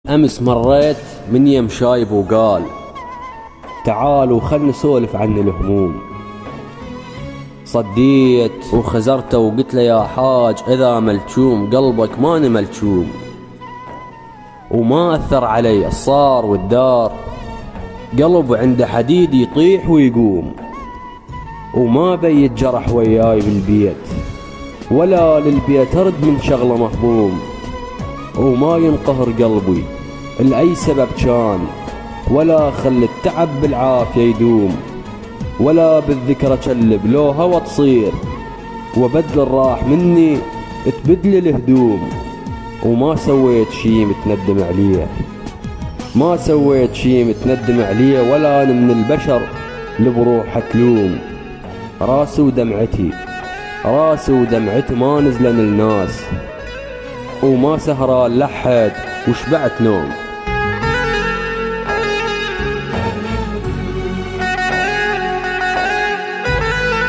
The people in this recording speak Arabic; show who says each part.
Speaker 1: أمس مريت من يم شايب وقال تعالوا خل نسولف عن الهموم. صديت وخزرته وقلت له يا حاج إذا ملتشوم قلبك ماني ملتشوم، وما أثر علي الصار والدار، قلب عنده حديد يطيح ويقوم، وما بيت جرح وياي بالبيت ولا للبيت أرد من شغله مهضوم، وما ينقهر قلبي لأي سبب كان، ولا خل التعب بالعافية يدوم، ولا بالذكرى كلب لو هوى تصير، وبدل راح مني تبدل الهدوم، وما سويت شي متندم عليه، ما سويت شي متندم عليه، ولا أنا من البشر اللي بروحها تلوم. راسي ودمعتي ما نزلن الناس، وما سهران لحد وشبعت نوم.